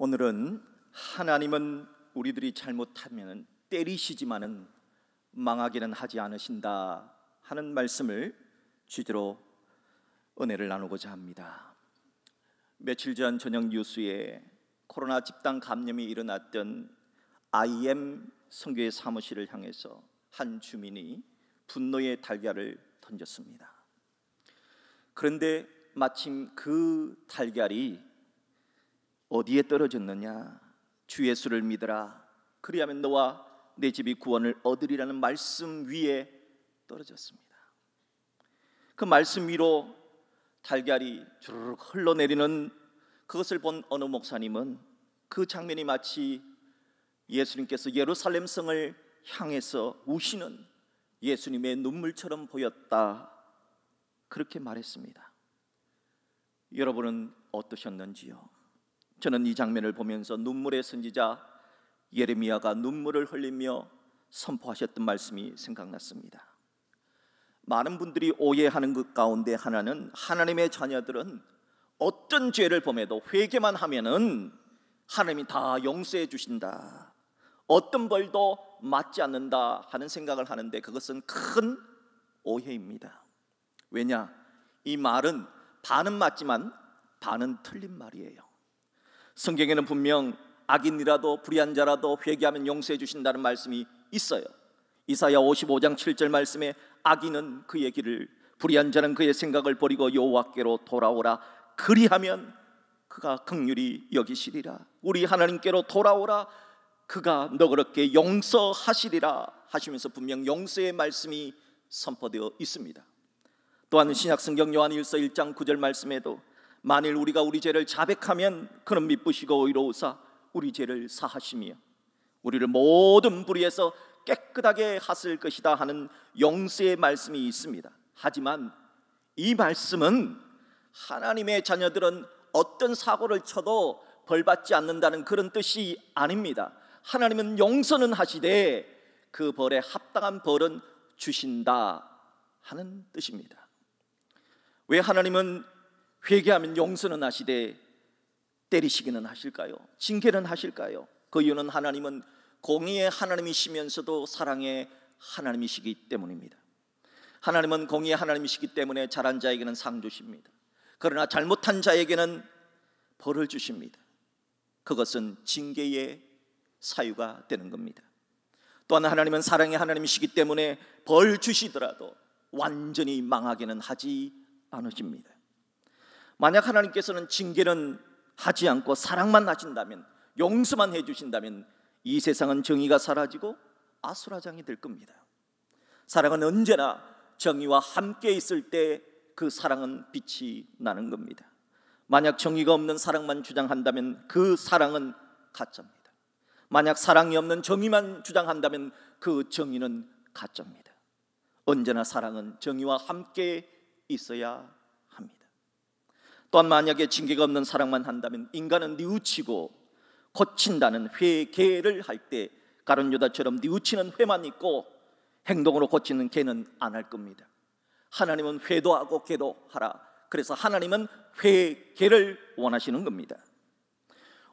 오늘은 하나님은 우리들이 잘못하면 때리시지만은 망하게는 하지 않으신다 하는 말씀을 주제로 은혜를 나누고자 합니다. 며칠 전 저녁 뉴스에 코로나 집단 감염이 일어났던 IM 선교회 사무실을 향해서 한 주민이 분노의 달걀을 던졌습니다. 그런데 마침 그 달걀이 어디에 떨어졌느냐? 주 예수를 믿으라, 그리하면 너와 내 집이 구원을 얻으리라는 말씀 위에 떨어졌습니다. 그 말씀 위로 달걀이 주르륵 흘러내리는 그것을 본 어느 목사님은 그 장면이 마치 예수님께서 예루살렘 성을 향해서 우시는 예수님의 눈물처럼 보였다, 그렇게 말했습니다. 여러분은 어떠셨는지요? 저는 이 장면을 보면서 눈물의 선지자 예레미야가 눈물을 흘리며 선포하셨던 말씀이 생각났습니다. 많은 분들이 오해하는 것 가운데 하나는 하나님의 자녀들은 어떤 죄를 범해도 회개만 하면은 하나님이 다 용서해 주신다, 어떤 벌도 맞지 않는다 하는 생각을 하는데 그것은 큰 오해입니다. 왜냐? 이 말은 반은 맞지만 반은 틀린 말이에요. 성경에는 분명 악인이라도 불의한 자라도 회개하면 용서해 주신다는 말씀이 있어요. 이사야 55장 7절 말씀에 악인은 그의 길을, 불의한 자는 그의 생각을 버리고 여호와께로 돌아오라, 그리하면 그가 긍휼히 여기시리라. 우리 하나님께로 돌아오라, 그가 너그럽게 용서하시리라 하시면서 분명 용서의 말씀이 선포되어 있습니다. 또한 신약성경 요한일서 1장 9절 말씀에도 만일 우리가 우리 죄를 자백하면 그는 미쁘시고 의로우사 우리 죄를 사하시며 우리를 모든 불의에서 깨끗하게 하실 것이다 하는 용서의 말씀이 있습니다. 하지만 이 말씀은 하나님의 자녀들은 어떤 사고를 쳐도 벌받지 않는다는 그런 뜻이 아닙니다. 하나님은 용서는 하시되 그 벌에 합당한 벌은 주신다 하는 뜻입니다. 왜 하나님은 회개하면 용서는 하시되 때리시기는 하실까요? 징계는 하실까요? 그 이유는 하나님은 공의의 하나님이시면서도 사랑의 하나님이시기 때문입니다. 하나님은 공의의 하나님이시기 때문에 잘한 자에게는 상 주십니다. 그러나 잘못한 자에게는 벌을 주십니다. 그것은 징계의 사유가 되는 겁니다. 또한 하나님은 사랑의 하나님이시기 때문에 벌 주시더라도 완전히 망하게는 하지 않으십니다. 만약 하나님께서는 징계는 하지 않고 사랑만 하신다면, 용서만 해주신다면 이 세상은 정의가 사라지고 아수라장이 될 겁니다. 사랑은 언제나 정의와 함께 있을 때 그 사랑은 빛이 나는 겁니다. 만약 정의가 없는 사랑만 주장한다면 그 사랑은 가짜입니다. 만약 사랑이 없는 정의만 주장한다면 그 정의는 가짜입니다. 언제나 사랑은 정의와 함께 있어야 합니다. 또한 만약에 징계가 없는 사랑만 한다면 인간은 뉘우치고 고친다는 회개를 할 때 가룟 유다처럼 뉘우치는 회만 있고 행동으로 고치는 개는 안 할 겁니다. 하나님은 회도하고 계도하라. 그래서 하나님은 회개를 원하시는 겁니다.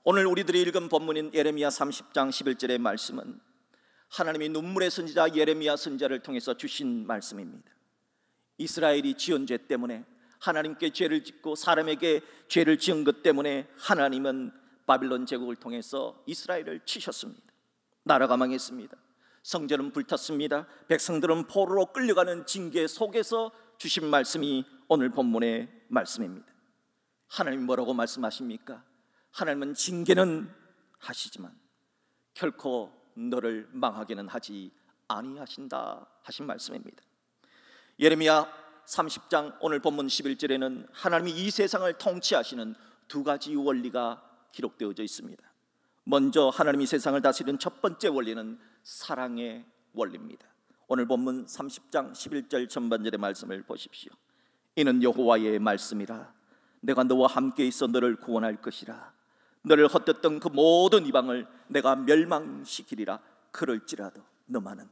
오늘 우리들이 읽은 본문인 예레미야 30장 11절의 말씀은 하나님이 눈물의 선지자 예레미야 선지자를 통해서 주신 말씀입니다. 이스라엘이 지은 죄 때문에, 하나님께 죄를 짓고 사람에게 죄를 지은 것 때문에 하나님은 바빌론 제국을 통해서 이스라엘을 치셨습니다. 나라가 망했습니다. 성전은 불탔습니다. 백성들은 포로로 끌려가는 징계 속에서 주신 말씀이 오늘 본문의 말씀입니다. 하나님 뭐라고 말씀하십니까? 하나님은 징계는 하시지만 결코 너를 망하게는 하지 아니하신다 하신 말씀입니다. 예레미야 30장 오늘 본문 11절에는 하나님이 이 세상을 통치하시는 두 가지 원리가 기록되어져 있습니다. 먼저 하나님이 세상을 다스리는 첫 번째 원리는 사랑의 원리입니다. 오늘 본문 30장 11절 전반절의 말씀을 보십시오. 이는 여호와의 말씀이라. 내가 너와 함께 있어 너를 구원할 것이라. 너를 헛되었던 그 모든 이방을 내가 멸망시키리라. 그럴지라도 너만은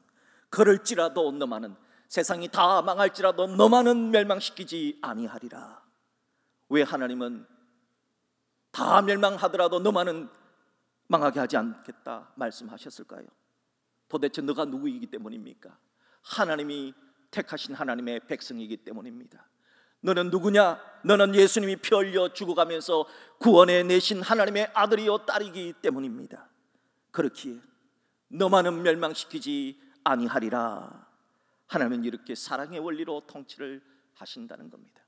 세상이 다 망할지라도 너만은 멸망시키지 아니하리라. 왜 하나님은 다 멸망하더라도 너만은 망하게 하지 않겠다 말씀하셨을까요? 도대체 너가 누구이기 때문입니까? 하나님이 택하신 하나님의 백성이기 때문입니다. 너는 누구냐? 너는 예수님이 피 흘려 죽어가면서 구원해 내신 하나님의 아들이요 딸이기 때문입니다. 그렇기에 너만은 멸망시키지 아니하리라. 하나님은 이렇게 사랑의 원리로 통치를 하신다는 겁니다.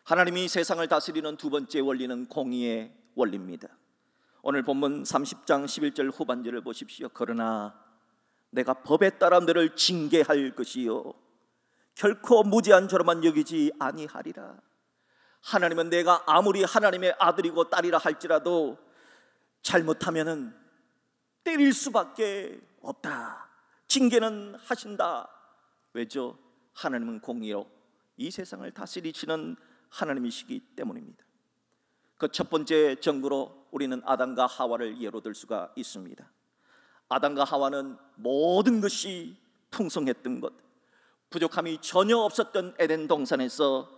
하나님이 세상을 다스리는 두 번째 원리는 공의의 원리입니다. 오늘 본문 30장 11절 후반절을 보십시오. 그러나 내가 법에 따라 너를 징계할 것이요 결코 무지한 자로만 여기지 아니하리라. 하나님은 내가 아무리 하나님의 아들이고 딸이라 할지라도 잘못하면은 때릴 수밖에 없다. 징계는 하신다. 왜죠? 하나님은 공의로 이 세상을 다스리시는 하나님이시기 때문입니다. 그 첫 번째 정구로 우리는 아담과 하와를 예로 들 수가 있습니다. 아담과 하와는 모든 것이 풍성했던 것, 부족함이 전혀 없었던 에덴 동산에서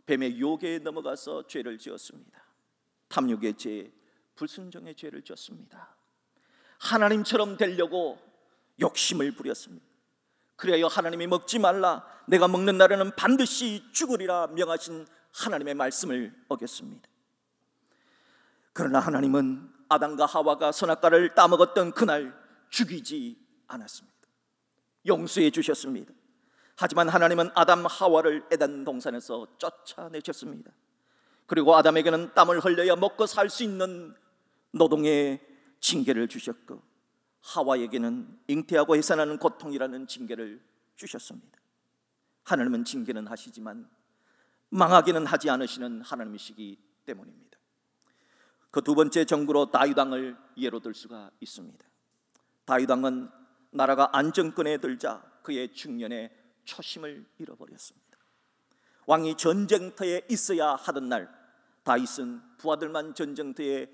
뱀의 유혹에 넘어가서 죄를 지었습니다. 탐욕의 죄, 불순종의 죄를 지었습니다. 하나님처럼 되려고 욕심을 부렸습니다. 그래야 하나님이 먹지 말라, 내가 먹는 날에는 반드시 죽으리라 명하신 하나님의 말씀을 어겼습니다. 그러나 하나님은 아담과 하와가 선악과를 따먹었던 그날 죽이지 않았습니다. 용서해 주셨습니다. 하지만 하나님은 아담 하와를 에덴 동산에서 쫓아내셨습니다. 그리고 아담에게는 땀을 흘려야 먹고 살 수 있는 노동의 징계를 주셨고, 하와에게는 잉태하고 해산하는 고통이라는 징계를 주셨습니다. 하나님은 징계는 하시지만 망하게는 하지 않으시는 하나님이시기 때문입니다. 그 두 번째 정구로 다윗 왕을 예로 들 수가 있습니다. 다윗 왕은 나라가 안정권에 들자 그의 중년에 초심을 잃어버렸습니다. 왕이 전쟁터에 있어야 하던 날, 다윗은 부하들만 전쟁터에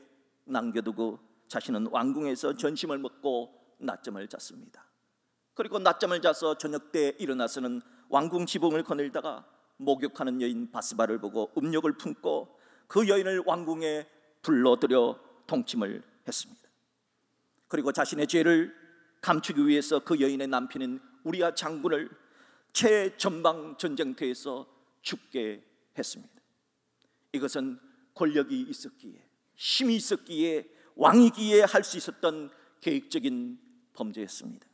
남겨두고 자신은 왕궁에서 전심을 먹고 낮잠을 잤습니다. 그리고 낮잠을 자서 저녁 때 일어나서는 왕궁 지붕을 거닐다가 목욕하는 여인 바스바를 보고 음욕을 품고 그 여인을 왕궁에 불러들여 통침을 했습니다. 그리고 자신의 죄를 감추기 위해서 그 여인의 남편인 우리아 장군을 최전방 전쟁터에서 죽게 했습니다. 이것은 권력이 있었기에, 힘이 있었기에, 왕이기에 할 수 있었던 계획적인 범죄였습니다.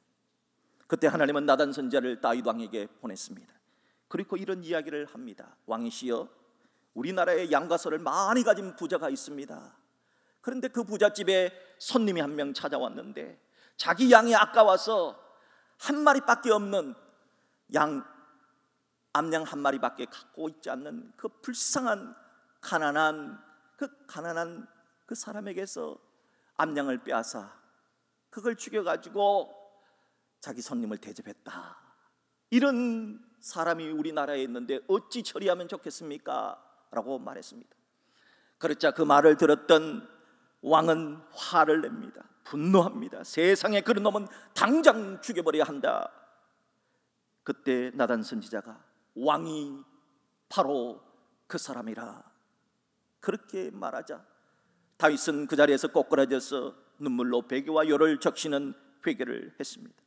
그때 하나님은 나단 선지자를 다윗 왕에게 보냈습니다. 그리고 이런 이야기를 합니다. 왕이시여, 우리나라에 양과 소를 많이 가진 부자가 있습니다. 그런데 그 부잣집에 손님이 한 명 찾아왔는데 자기 양이 아까워서 한 마리밖에 없는 암양 한 마리밖에 갖고 있지 않는 그 불쌍한 가난한 그 사람에게서 암양을 빼앗아 그걸 죽여가지고 자기 손님을 대접했다. 이런 사람이 우리나라에 있는데 어찌 처리하면 좋겠습니까? 라고 말했습니다. 그러자 그 말을 들었던 왕은 화를 냅니다. 분노합니다. 세상에 그런 놈은 당장 죽여버려야 한다. 그때 나단 선지자가 왕이 바로 그 사람이라 그렇게 말하자 다윗은 그 자리에서 꼬꾸라져서 눈물로 베개와 요를 적시는 회개를 했습니다.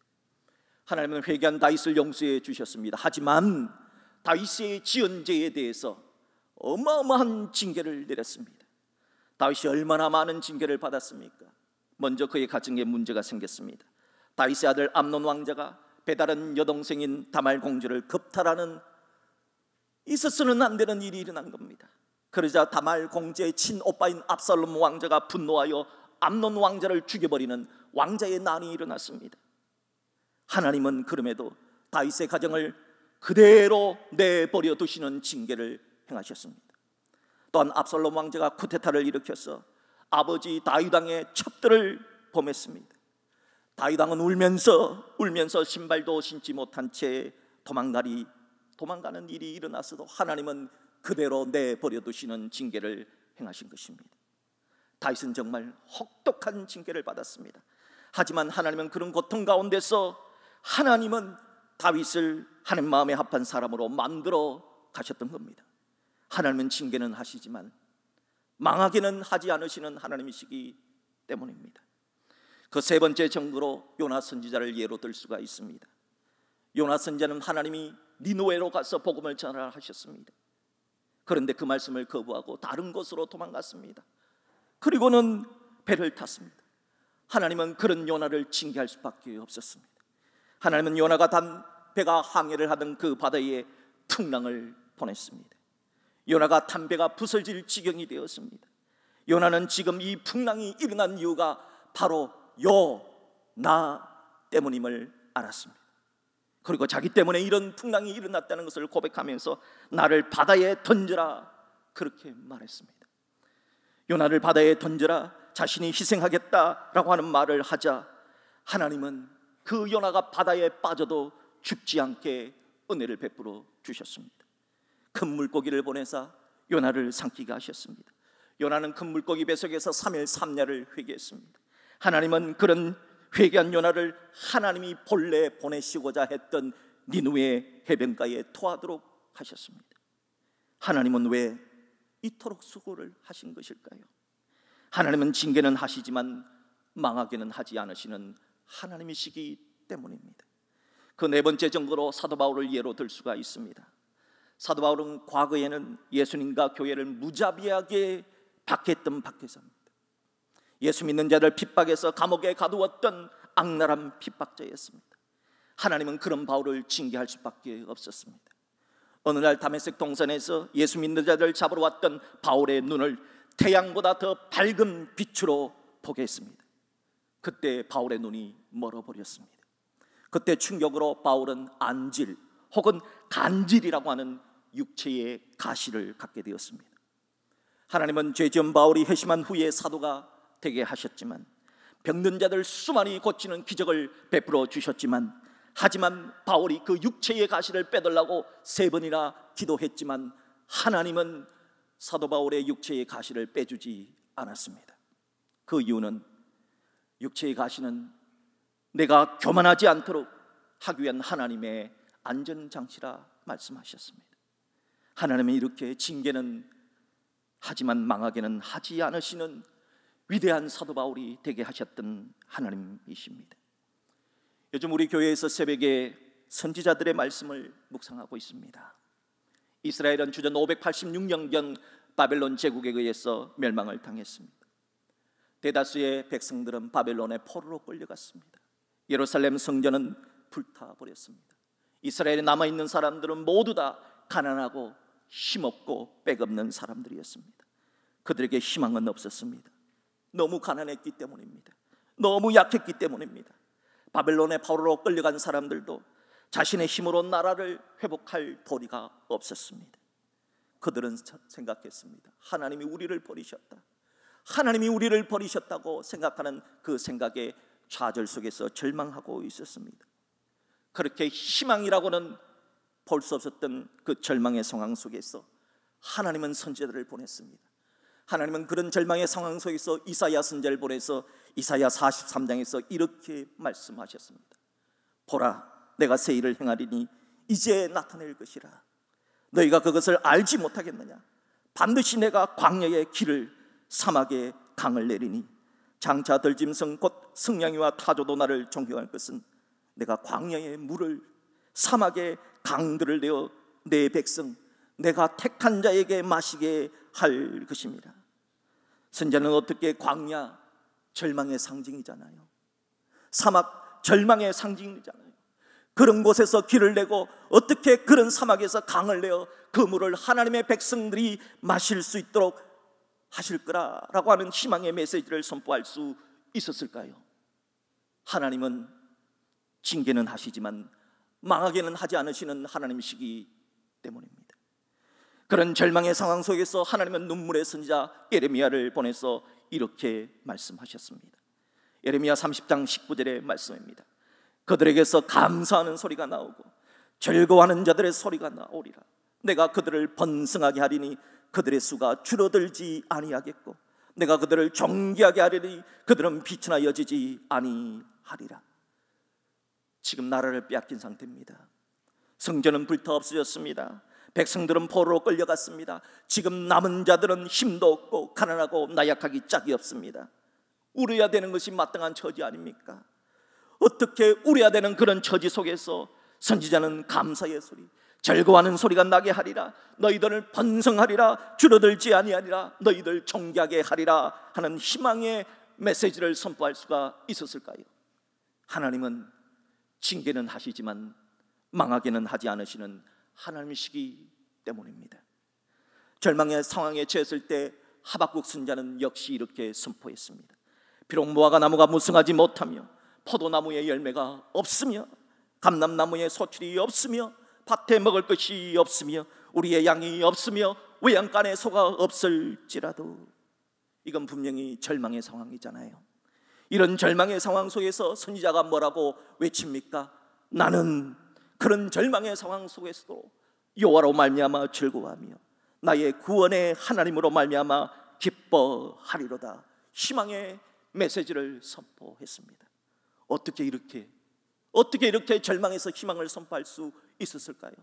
하나님은 회개한 다윗을 용서해 주셨습니다. 하지만 다윗의 지은 죄에 대해서 어마어마한 징계를 내렸습니다. 다윗이 얼마나 많은 징계를 받았습니까? 먼저 그의 가정에 문제가 생겼습니다. 다윗의 아들 암논 왕자가 배다른 여동생인 다말 공주를 겁탈하는 있어서는 안 되는 일이 일어난 겁니다. 그러자 다말 공주의 친오빠인 압살롬 왕자가 분노하여 암논 왕자를 죽여버리는 왕자의 난이 일어났습니다. 하나님은 그럼에도 다윗의 가정을 그대로 내버려 두시는 징계를 행하셨습니다. 또한 압살롬 왕자가 쿠데타를 일으켜서 아버지 다윗 왕의 첩들을 범했습니다. 다윗 왕은 울면서 신발도 신지 못한 채 도망가는 일이 일어났어도 하나님은 그대로 내버려 두시는 징계를 행하신 것입니다. 다윗은 정말 혹독한 징계를 받았습니다. 하지만 하나님은 그런 고통 가운데서 하나님은 다윗을 하나님 마음에 합한 사람으로 만들어 가셨던 겁니다. 하나님은 징계는 하시지만 망하게는 하지 않으시는 하나님이시기 때문입니다. 그 세 번째 증거로 요나 선지자를 예로 들 수가 있습니다. 요나 선지자는 하나님이 니느웨로 가서 복음을 전하라 하셨습니다. 그런데 그 말씀을 거부하고 다른 곳으로 도망갔습니다. 그리고는 배를 탔습니다. 하나님은 그런 요나를 징계할 수밖에 없었습니다. 하나님은 요나가 단 배가 항해를 하던 그 바다에 풍랑을 보냈습니다. 요나가 탄 배가 부서질 지경이 되었습니다. 요나는 지금 이 풍랑이 일어난 이유가 바로 요나 때문임을 알았습니다. 그리고 자기 때문에 이런 풍랑이 일어났다는 것을 고백하면서 나를 바다에 던져라, 그렇게 말했습니다. 요나를 바다에 던져라, 자신이 희생하겠다라고 하는 말을 하자 하나님은 그 요나가 바다에 빠져도 죽지 않게 은혜를 베풀어 주셨습니다. 큰 물고기를 보내사 요나를 삼키게 하셨습니다. 요나는 큰 물고기 뱃속에서 3일 3야를 회개했습니다. 하나님은 그런 회개한 요나를 하나님이 본래 보내시고자 했던 니느웨 해변가에 토하도록 하셨습니다. 하나님은 왜 이토록 수고를 하신 것일까요? 하나님은 징계는 하시지만 망하게는 하지 않으시는 하나님이시기 때문입니다. 그 네 번째 증거로 사도 바울을 예로 들 수가 있습니다. 사도 바울은 과거에는 예수님과 교회를 무자비하게 박해했던 박해자입니다. 예수 믿는 자를 핍박해서 감옥에 가두었던 악랄한 핍박자였습니다. 하나님은 그런 바울을 징계할 수밖에 없었습니다. 어느 날 다메섹 동산에서 예수 믿는 자들을 잡으러 왔던 바울의 눈을 태양보다 더 밝은 빛으로 보게 했습니다. 그때 바울의 눈이 멀어버렸습니다. 그때 충격으로 바울은 안질 혹은 간질이라고 하는 육체의 가시를 갖게 되었습니다. 하나님은 죄지은 바울이 회심한 후에 사도가 되게 하셨지만, 병든 자들 수많이 고치는 기적을 베풀어 주셨지만, 하지만 바울이 그 육체의 가시를 빼달라고 3번이나 기도했지만 하나님은 사도 바울의 육체의 가시를 빼주지 않았습니다. 그 이유는 육체의 가시는 내가 교만하지 않도록 하기 위한 하나님의 안전장치라 말씀하셨습니다. 하나님은 이렇게 징계는 하지만 망하게는 하지 않으시는 위대한 사도 바울이 되게 하셨던 하나님이십니다. 요즘 우리 교회에서 새벽에 선지자들의 말씀을 묵상하고 있습니다. 이스라엘은 주전 586년경 바벨론 제국에 의해서 멸망을 당했습니다. 대다수의 백성들은 바벨론의 포로로 끌려갔습니다. 예루살렘 성전은 불타버렸습니다. 이스라엘에 남아있는 사람들은 모두 다 가난하고 힘없고 빽없는 사람들이었습니다. 그들에게 희망은 없었습니다. 너무 가난했기 때문입니다. 너무 약했기 때문입니다. 바벨론의 포로로 끌려간 사람들도 자신의 힘으로 나라를 회복할 도리가 없었습니다. 그들은 생각했습니다. 하나님이 우리를 버리셨다. 하나님이 우리를 버리셨다고 생각하는 그 생각에 좌절 속에서 절망하고 있었습니다. 그렇게 희망이라고는 볼 수 없었던 그 절망의 상황 속에서 하나님은 선지자들을 보냈습니다. 하나님은 그런 절망의 상황 속에서 이사야 선지자를 보내서 이사야 43장에서 이렇게 말씀하셨습니다. 보라, 내가 새 일을 행하리니 이제 나타낼 것이라. 너희가 그것을 알지 못하겠느냐? 반드시 내가 광야의 길을 사막에 강을 내리니 장차 들짐승 곧 승냥이와 타조도 나를 존경할 것은 내가 광야의 물을 사막의 강들을 내어 내 백성 내가 택한 자에게 마시게 할 것입니다. 선지자는 어떻게 광야 절망의 상징이잖아요. 사막 절망의 상징이잖아요. 그런 곳에서 길을 내고 어떻게 그런 사막에서 강을 내어 그 물을 하나님의 백성들이 마실 수 있도록 하실 거라라고 하는 희망의 메시지를 선포할 수 있었을까요? 하나님은 징계는 하시지만 망하게는 하지 않으시는 하나님이시기 때문입니다. 그런 절망의 상황 속에서 하나님은 눈물의 선지자 예레미야를 보내서 이렇게 말씀하셨습니다. 예레미야 30장 19절의 말씀입니다. 그들에게서 감사하는 소리가 나오고 즐거워하는 자들의 소리가 나오리라. 내가 그들을 번성하게 하리니 그들의 수가 줄어들지 아니하겠고 내가 그들을 존귀하게 하리니 그들은 빛이나 여지지 아니하리라. 지금 나라를 빼앗긴 상태입니다. 성전은 불타 없어졌습니다. 백성들은 포로로 끌려갔습니다. 지금 남은 자들은 힘도 없고 가난하고 나약하기 짝이 없습니다. 울어야 되는 것이 마땅한 처지 아닙니까? 어떻게 울어야 되는 그런 처지 속에서 선지자는 감사의 소리, 즐거워하는 소리가 나게 하리라, 너희들을 번성하리라, 줄어들지 아니하리라, 너희들 존귀하게 하리라 하는 희망의 메시지를 선포할 수가 있었을까요? 하나님은 징계는 하시지만 망하게는 하지 않으시는 하나님이시기 때문입니다. 절망의 상황에 처했을 때 하박국 선지자는 역시 이렇게 선포했습니다. 비록 무화과 나무가 무성하지 못하며 포도나무에 열매가 없으며 감람나무에 소출이 없으며 밭에 먹을 것이 없으며 우리의 양이 없으며 외양간에 소가 없을지라도, 이건 분명히 절망의 상황이잖아요. 이런 절망의 상황 속에서 선지자가 뭐라고 외칩니까? 나는 그런 절망의 상황 속에서도 여호와로 말미암아 즐거워하며 나의 구원의 하나님으로 말미암아 기뻐하리로다. 희망의 메시지를 선포했습니다. 어떻게 이렇게 절망에서 희망을 선포할 수 있었을까요?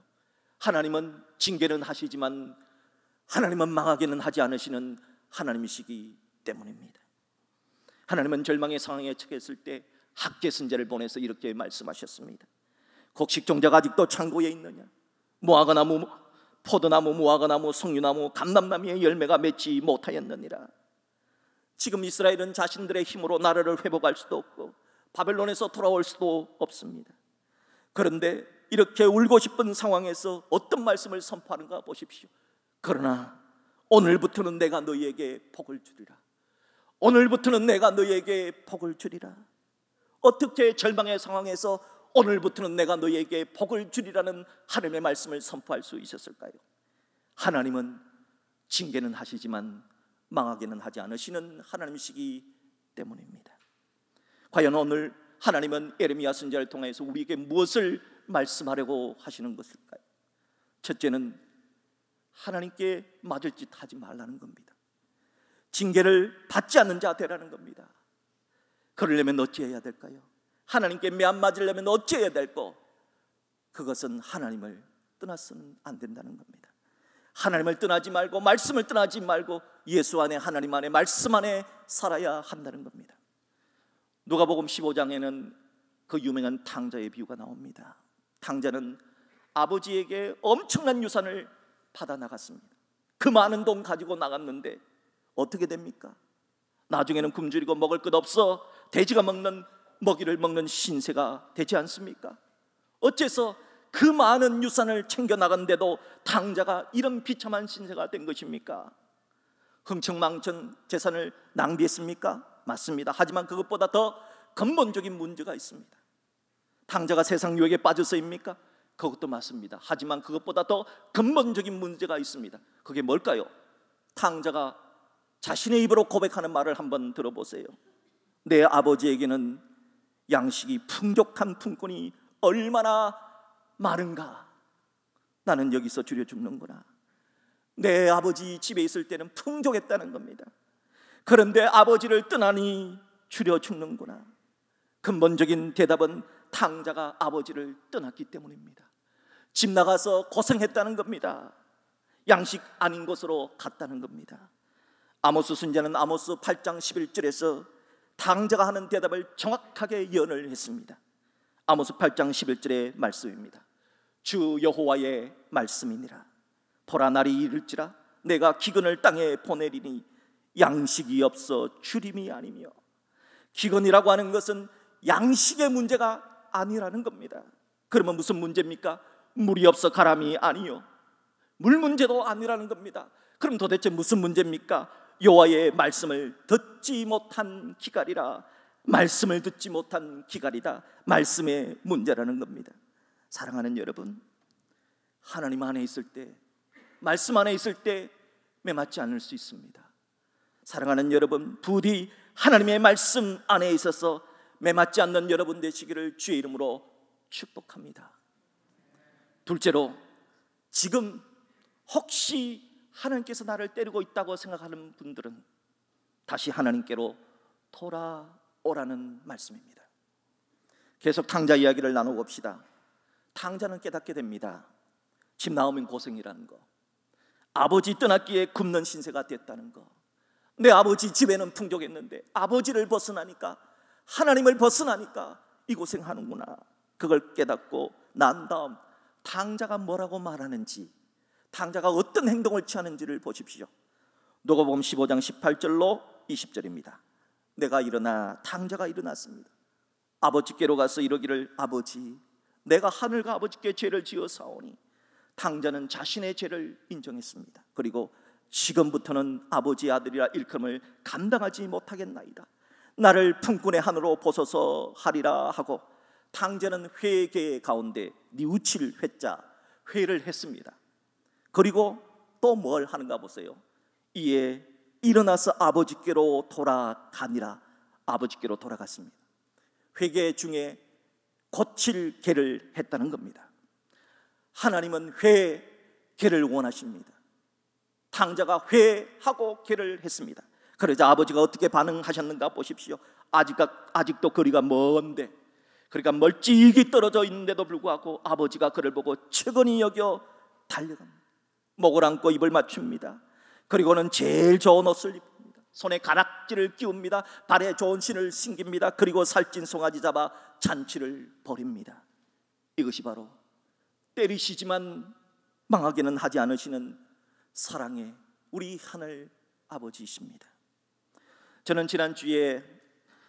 하나님은 징계는 하시지만 하나님은 망하게는 하지 않으시는 하나님이시기 때문입니다. 하나님은 절망의 상황에 처했을 때 학개 선지자를 보내서 이렇게 말씀하셨습니다. 곡식종자가 아직도 창고에 있느냐? 무화과나무, 포도나무, 무화과나무, 석류나무, 감람나무의 열매가 맺지 못하였느니라. 지금 이스라엘은 자신들의 힘으로 나라를 회복할 수도 없고 바벨론에서 돌아올 수도 없습니다. 그런데 이렇게 울고 싶은 상황에서 어떤 말씀을 선포하는가 보십시오. 그러나 오늘부터는 내가 너희에게 복을 주리라. 오늘부터는 내가 너희에게 복을 주리라. 어떻게 절망의 상황에서 오늘부터는 내가 너희에게 복을 주리라는 하나님의 말씀을 선포할 수 있었을까요? 하나님은 징계는 하시지만 망하게는 하지 않으시는 하나님이시기 때문입니다. 과연 오늘 하나님은 예레미야 선지자를 통해서 우리에게 무엇을 말씀하려고 하시는 것일까요? 첫째는 하나님께 맞을 짓 하지 말라는 겁니다. 징계를 받지 않는 자 되라는 겁니다. 그러려면 어찌해야 될까요? 하나님께 안 맞으려면 어찌해야 될까? 그것은 하나님을 떠나서는 안 된다는 겁니다. 하나님을 떠나지 말고 말씀을 떠나지 말고 예수 안에, 하나님 안에, 말씀 안에 살아야 한다는 겁니다. 누가복음 15장에는 그 유명한 탕자의 비유가 나옵니다. 탕자는 아버지에게 엄청난 유산을 받아 나갔습니다. 그 많은 돈 가지고 나갔는데 어떻게 됩니까? 나중에는 굶주리고 먹을 것 없어 돼지가 먹는 먹이를 먹는 신세가 되지 않습니까? 어째서 그 많은 유산을 챙겨 나간데도 탕자가 이런 비참한 신세가 된 것입니까? 흥청망청 재산을 낭비했습니까? 맞습니다. 하지만 그것보다 더 근본적인 문제가 있습니다. 탕자가 세상 유혹에 빠져서입니까? 그것도 맞습니다. 하지만 그것보다 더 근본적인 문제가 있습니다. 그게 뭘까요? 탕자가 자신의 입으로 고백하는 말을 한번 들어보세요. 내 아버지에게는 양식이 풍족한 품꾼이 얼마나 많은가. 나는 여기서 줄여 죽는구나. 내 아버지 집에 있을 때는 풍족했다는 겁니다. 그런데 아버지를 떠나니 줄여 죽는구나. 근본적인 대답은 탕자가 아버지를 떠났기 때문입니다. 집 나가서 고생했다는 겁니다. 양식 아닌 곳으로 갔다는 겁니다. 아모스 선지자는 아모스 8장 11절에서 탕자가 하는 대답을 정확하게 예언을 했습니다. 아모스 8장 11절의 말씀입니다. 주 여호와의 말씀이니라. 보라, 날이 이를지라 내가 기근을 땅에 보내리니 양식이 없어 주림이 아니며. 기근이라고 하는 것은 양식의 문제가 아니라는 겁니다. 그러면 무슨 문제입니까? 물이 없어 가람이 아니요, 물 문제도 아니라는 겁니다. 그럼 도대체 무슨 문제입니까? 여호와의 말씀을 듣지 못한 기갈이라. 말씀을 듣지 못한 기갈이다. 말씀의 문제라는 겁니다. 사랑하는 여러분, 하나님 안에 있을 때, 말씀 안에 있을 때 매맞지 않을 수 있습니다. 사랑하는 여러분, 부디 하나님의 말씀 안에 있어서 매맞지 않는 여러분 되시기를 주의 이름으로 축복합니다. 둘째로, 지금 혹시 하나님께서 나를 때리고 있다고 생각하는 분들은 다시 하나님께로 돌아오라는 말씀입니다. 계속 탕자 이야기를 나눠봅시다. 탕자는 깨닫게 됩니다. 집 나오면 고생이라는 거, 아버지 떠났기에 굶는 신세가 됐다는 거, 내 아버지 집에는 풍족했는데 아버지를 벗어나니까, 하나님을 벗어나니까 이 고생하는구나. 그걸 깨닫고 난 다음 탕자가 뭐라고 말하는지, 탕자가 어떤 행동을 취하는지를 보십시오. 누가복음 15장 18절로 20절입니다. 내가 일어나 탕자가 일어났습니다. 아버지께로 가서 이르기를, 아버지, 내가 하늘과 아버지께 죄를 지어사오니. 탕자는 자신의 죄를 인정했습니다. 그리고 지금부터는 아버지의 아들이라 일컬음을 감당하지 못하겠나이다. 나를 품꾼의 하늘로 보소서 하리라 하고, 탕자는 회개 가운데 뉘우칠 회자, 회를 했습니다. 그리고 또 뭘 하는가 보세요. 이에 일어나서 아버지께로 돌아가니라. 아버지께로 돌아갔습니다. 회개 중에 고칠 개를 했다는 겁니다. 하나님은 회개를 원하십니다. 탕자가 회하고 개를 했습니다. 그러자 아버지가 어떻게 반응하셨는가 보십시오. 아직도 거리가 먼데, 그러니까 멀찍이 떨어져 있는데도 불구하고 아버지가 그를 보고 측은히 여겨 달려갑니다. 목을 안고 입을 맞춥니다. 그리고는 제일 좋은 옷을 입힙니다. 손에 가락지를 끼웁니다. 발에 좋은 신을 신깁니다. 그리고 살찐 송아지 잡아 잔치를 벌입니다. 이것이 바로 때리시지만 망하게는 하지 않으시는 사랑의 우리 하늘 아버지이십니다. 저는 지난주에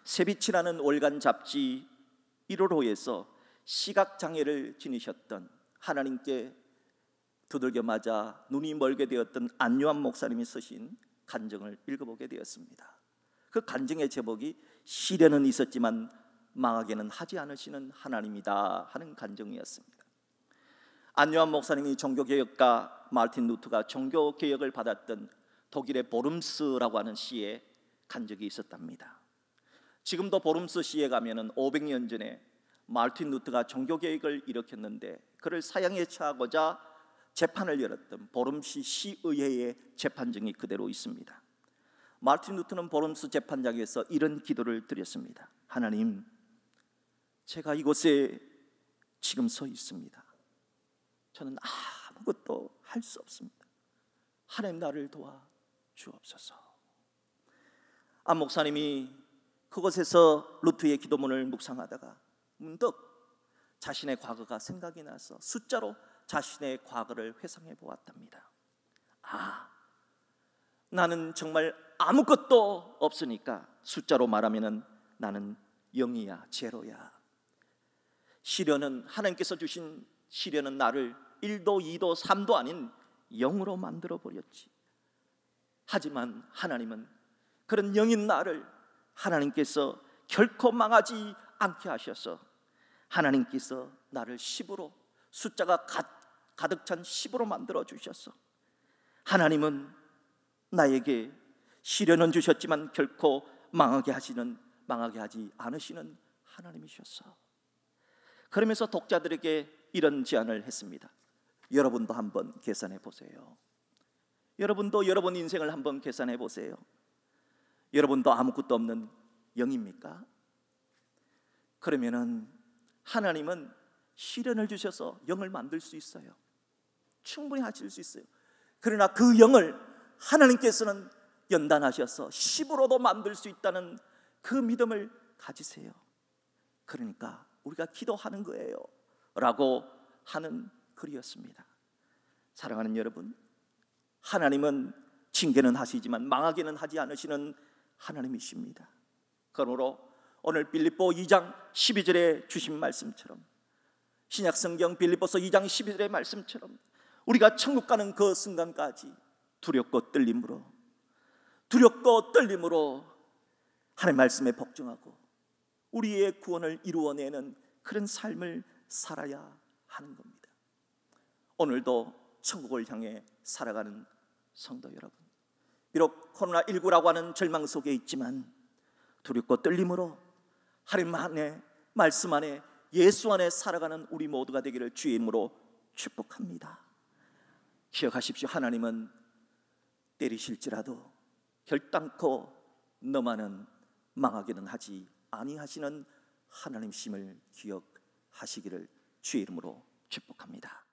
새빛이라는 월간 잡지 1호로에서 시각장애를 지니셨던, 하나님께 두들겨 맞아 눈이 멀게 되었던 안요한 목사님이 쓰신 간증을 읽어보게 되었습니다. 그 간증의 제목이 시련은 있었지만 망하게는 하지 않으시는 하나님이다 하는 간증이었습니다. 안요한 목사님이 종교개혁가 마르틴 루터가 종교개혁을 받았던 독일의 보름스라고 하는 시에 간 적이 있었답니다. 지금도 보름스 시에 가면은 500년 전에 마르틴 루터가 종교개혁을 일으켰는데 그를 사형에 처하고자 재판을 열었던 보름시 시의회의 재판정이 그대로 있습니다. 마르틴 루터는 보름스 재판장에서 이런 기도를 드렸습니다. 하나님, 제가 이곳에 지금 서 있습니다. 저는 아무것도 할 수 없습니다. 하나님, 나를 도와 주옵소서. 안 목사님이 그곳에서 루터의 기도문을 묵상하다가 문득 자신의 과거가 생각이 나서 숫자로 자신의 과거를 회상해 보았답니다. 나는 정말 아무것도 없으니까 숫자로 말하면 나는 0이야, 제로야. 시련은, 하나님께서 주신 시련은 나를 1도 2도 3도 아닌 0으로 만들어 버렸지. 하지만 하나님은 그런 0인 나를 하나님께서 결코 망하지 않게 하셔서 하나님께서 나를 10으로, 숫자가 가득 찬 10으로 만들어 주셔서, 하나님은 나에게 시련은 주셨지만 결코 망하게 하지 않으시는 하나님이셨어. 그러면서 독자들에게 이런 제안을 했습니다. 여러분도 한번 계산해 보세요. 여러분도 여러분 인생을 한번 계산해 보세요. 여러분도 아무것도 없는 0입니까? 그러면은 하나님은 시련을 주셔서 0을 만들 수 있어요. 충분히 하실 수 있어요. 그러나 그 0을 하나님께서는 연단하셔서 10으로도 만들 수 있다는 그 믿음을 가지세요. 그러니까 우리가 기도하는 거예요 라고 하는 글이었습니다. 사랑하는 여러분, 하나님은 징계는 하시지만 망하게는 하지 않으시는 하나님이십니다. 그러므로 오늘 빌립보 2장 12절에 주신 말씀처럼, 신약성경 빌립보서 2장 12절의 말씀처럼 우리가 천국 가는 그 순간까지 두렵고 떨림으로 하나님 말씀에 복종하고 우리의 구원을 이루어내는 그런 삶을 살아야 하는 겁니다. 오늘도 천국을 향해 살아가는 성도 여러분, 비록 코로나19라고 하는 절망 속에 있지만 두렵고 떨림으로 하나님 안에, 말씀 안에, 예수 안에 살아가는 우리 모두가 되기를 주의 이름으로 축복합니다. 기억하십시오. 하나님은 때리실지라도 결단코 너만은 망하게는 하지 아니하시는 하나님심을 기억하시기를 주의 이름으로 축복합니다.